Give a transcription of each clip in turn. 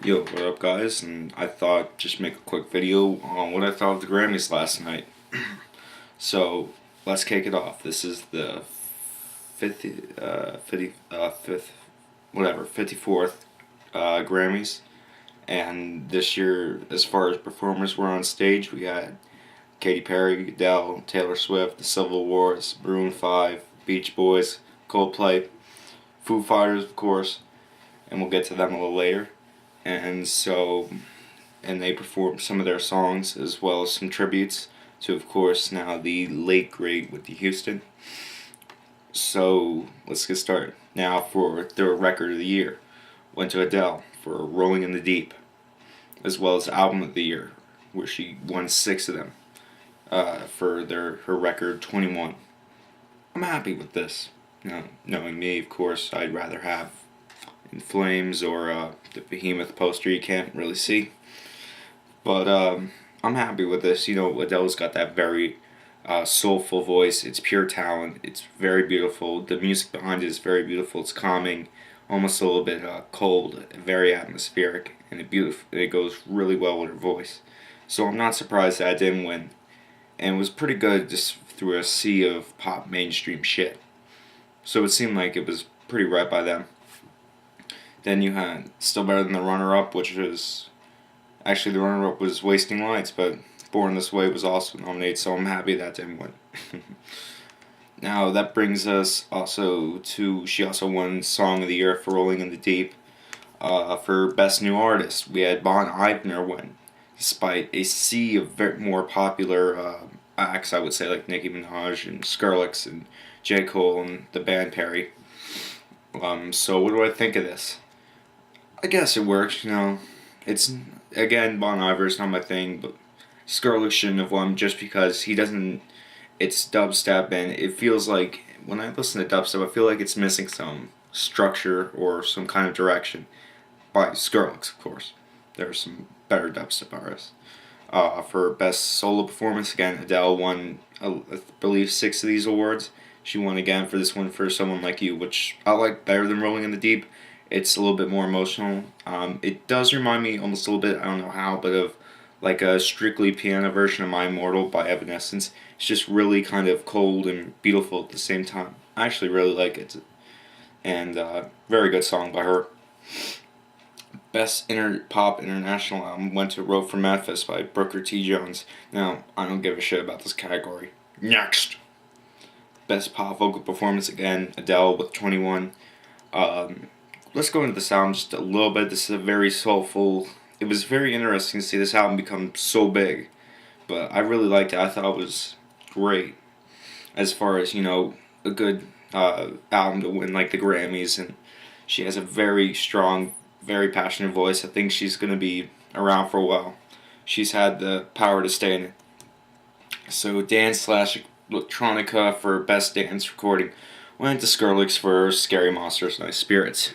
Yo, what up, guys? And I thought just make a quick video on what I thought of the Grammys last night. So let's kick it off. This is the 54th Grammys, and this year, as far as performers were on stage, we had Katy Perry, Adele, Taylor Swift, The Civil Wars, Maroon 5, Beach Boys, Coldplay, Foo Fighters, of course, and we'll get to them a little later. And they performed some of their songs as well as some tributes to, of course, now the late great Whitney Houston. So let's get started. Now for their record of the year, went to Adele for Rolling in the Deep, as well as album of the year, where she won 6 of them for her record 21. I'm happy with this. Now, knowing me, of course, I'd rather have In Flames or the Behemoth poster you can't really see. But I'm happy with this. You know, Adele's got that very soulful voice. It's pure talent. It's very beautiful. The music behind it is very beautiful. It's calming, almost a little bit cold, very atmospheric, and it goes really well with her voice. So I'm not surprised that I didn't win. And it was pretty good just through a sea of pop mainstream shit. So it seemed like it was pretty right by them. Then you had Still Better Than the Runner-Up, which was... Actually, the runner-up was Wasting Lights, but Born This Way was also nominated, so I'm happy that didn't win. Now, that brings us also to... She also won Song of the Year for Rolling in the Deep. For Best New Artist, we had Bon Iver win, despite a sea of more popular acts, I would say, like Nicki Minaj and Skrillex and J. Cole and the band Perry. So what do I think of this? I guess it works, you know. It's, again, Bon Iver's not my thing, but Skrillex shouldn't have won just because he doesn't... It's dubstep, and it feels like, when I listen to dubstep, I feel like it's missing some structure or some kind of direction. By Skrillex, of course. There are some better dubstep artists. For Best Solo Performance, again, Adele won, I believe, 6 of these awards. She won again for this one for Someone Like You, which I like better than Rolling in the Deep. It's a little bit more emotional. It does remind me almost a little bit, I don't know how, but of like a strictly piano version of My Immortal by Evanescence. It's just really kind of cold and beautiful at the same time. I actually really like it. And very good song by her. Best Pop International Album went to Road from Memphis by Booker T. Jones. Now, I don't give a shit about this category. Next! Best Pop Vocal Performance, again, Adele with 21. Let's go into this album just a little bit. This is a very soulful... It was very interesting to see this album become so big. But I really liked it. I thought it was great. As far as, you know, a good album to win, like the Grammys. And she has a very strong, very passionate voice. I think she's going to be around for a while. She's had the power to stay in it. So Dance/Electronica for Best Dance Recording went to Skrillex for Scary Monsters, Nice Spirits.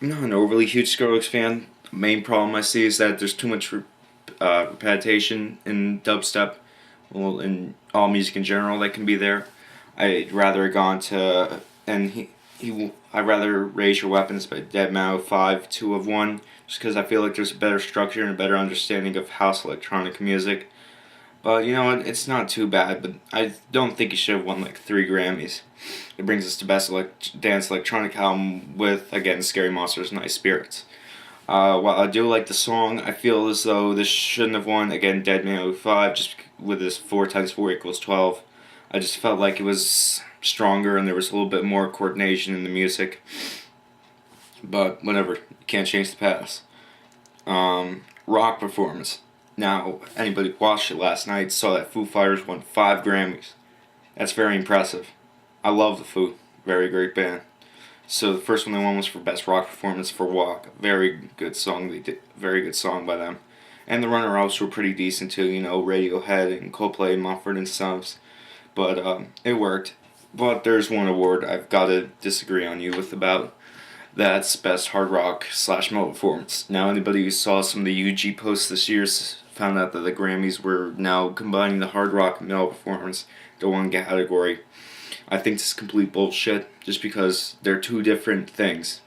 I'm not an overly huge Skrillex fan. The main problem I see is that there's too much repetition in dubstep, well, in all music in general that can be there. I'd rather have gone to, and I'd rather Raise Your Weapons by Deadmau5 2 of 1, just because I feel like there's a better structure and a better understanding of house electronic music. But you know what, it's not too bad, but I don't think he should have won like 3 Grammys. It brings us to Best Dance Electronic Album with, again, Scary Monsters, Nice Spirits. While I do like the song, I feel as though this shouldn't have won, again, Deadmau5, just with this 4 times 4 equals 12. I just felt like it was stronger and there was a little bit more coordination in the music. But whatever, you can't change the past. Rock Performance. Now, anybody who watched it last night saw that Foo Fighters won 5 Grammys. That's very impressive. I love the Foo. Very great band. So the first one they won was for Best Rock Performance for Walk. Very good song. They did very good song by them. And the runner-ups were pretty decent too. You know, Radiohead and Coldplay, Mumford & Sons. But it worked. But there's one award I've got to disagree on you with about. That's Best Hard Rock/Metal Performance. Now, anybody who saw some of the UG posts this year found out that the Grammys were now combining the hard rock and metal performance to one category. I think this is complete bullshit, just because they're 2 different things.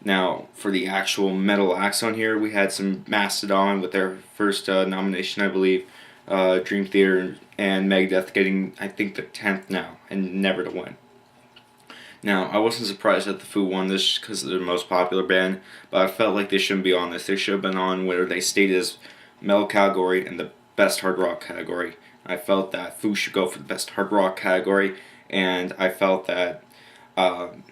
Now, for the actual metal acts on here, we had some Mastodon with their first nomination, I believe. Dream Theater and Megadeth getting, I think, the 10th now, and never to win. Now, I wasn't surprised that the Foo won this because they're the most popular band, but I felt like they shouldn't be on this. They should have been on where they stayed as metal category and the best hard rock category. I felt that Foo should go for the best hard rock category, and I felt that, I'm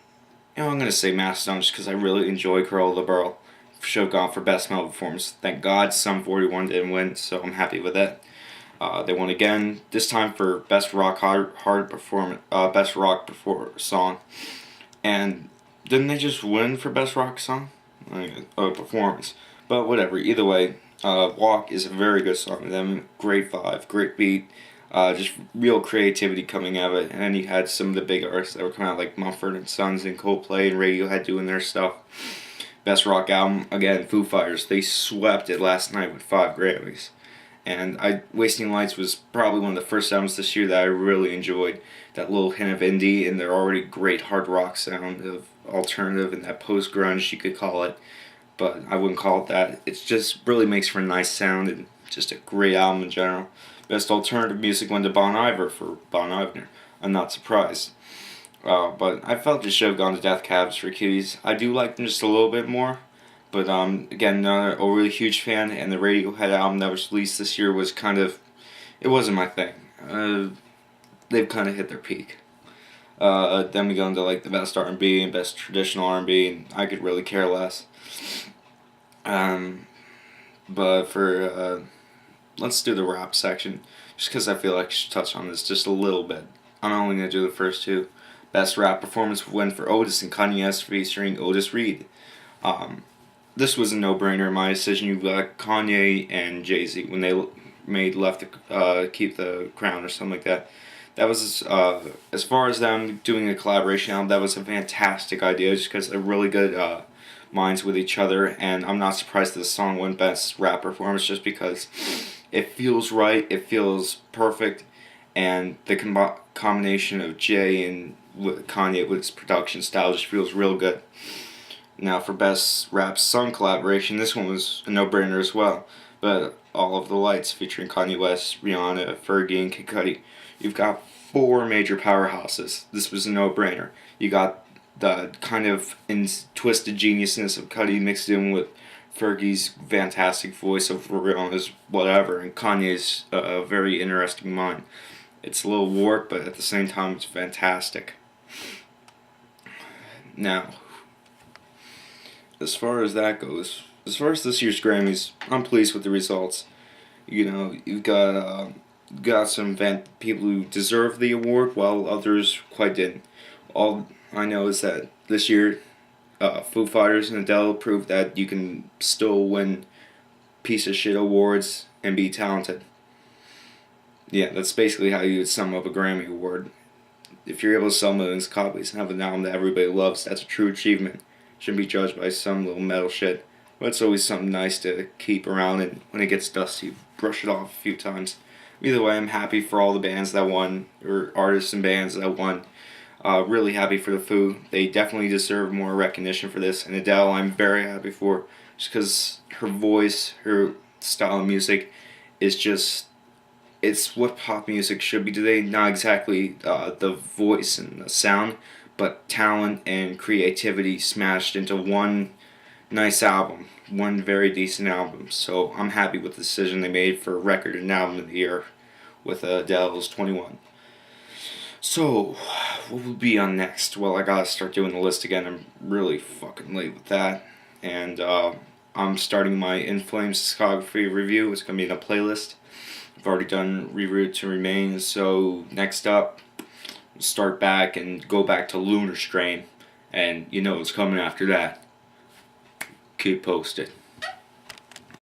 going to say Mastodon just because I really enjoy Curl the Burl. Should have gone for best metal performance. Thank God Sum 41 didn't win, so I'm happy with that. They won again, this time for best rock hard performance, best rock song. And didn't they just win for best rock song? Performance. But whatever, either way, Walk is a very good song. Them great vibe, great beat, just real creativity coming out of it. And then you had some of the big artists that were coming out like Mumford & Sons and Coldplay and Radiohead doing their stuff. Best rock album, again, Foo Fighters. They swept it last night with 5 Grammys. And Wasting Lights was probably one of the first albums this year that I really enjoyed. That little hint of indie and their already great hard rock sound of alternative and that post-grunge, you could call it. But I wouldn't call it that. It just really makes for a nice sound and just a great album in general. Best alternative music went to Bon Iver for Bon Iver. I'm not surprised. But I felt it should have gone to Death Cabs for Cuties. I do like them just a little bit more. But again, not a really huge fan, and the Radiohead album that was released this year was it wasn't my thing. They've kind of hit their peak. Then we go into like the best R&B and best traditional R&B, and I could really care less. But for let's do the rap section, just because I feel like I should touch on this just a little bit. I'm only gonna do the first two. Best rap performance went for Otis and Kanye West featuring Otis Reed. This was a no-brainer in my decision. You got Kanye and Jay-Z when they made Left to Keep the Crown or something like that. That was, as far as them doing a collaboration album, that was a fantastic idea just because they're really good minds with each other. And I'm not surprised that the song won Best Rap Performance just because it feels right, it feels perfect, and the combination of Jay and Kanye with his production style just feels real good. Now for Best Rap Song Collaboration, this one was a no-brainer as well. But All of the Lights featuring Kanye West, Rihanna, Fergie, and Kid Cudi. You've got 4 major powerhouses. This was a no-brainer. You got the kind of twisted geniusness of Cudi mixed in with Fergie's fantastic voice of Rihanna's whatever, and Kanye's very interesting mind. It's a little warped, but at the same time, it's fantastic. Now, as far as that goes, as far as this year's Grammys, I'm pleased with the results. You know, you've got some people who deserve the award, while others quite didn't. All I know is that this year, Foo Fighters and Adele proved that you can still win piece of shit awards and be talented. Yeah, that's basically how you would sum up a Grammy award. If you're able to sell millions of copies and have an album that everybody loves, that's a true achievement. Shouldn't be judged by some little metal shit. But it's always something nice to keep around, and when it gets dusty, brush it off a few times. Either way, I'm happy for all the bands that won, or artists and bands that won. Really happy for the Foo. They definitely deserve more recognition for this. And Adele, I'm very happy for, just because her voice, her style of music is just, it's what pop music should be today. Not exactly the voice and the sound, but talent and creativity smashed into one nice album, one very decent album. So I'm happy with the decision they made for record and album of the year with Adele's 21. So, what will be on next? Well, I gotta start doing the list again. I'm really fucking late with that. And I'm starting my In Flames discography review. It's gonna be in a playlist. I've already done Reroute to Remain. So, next up, start back and go back to Lunar Strain. And you know what's coming after that. Keep posted.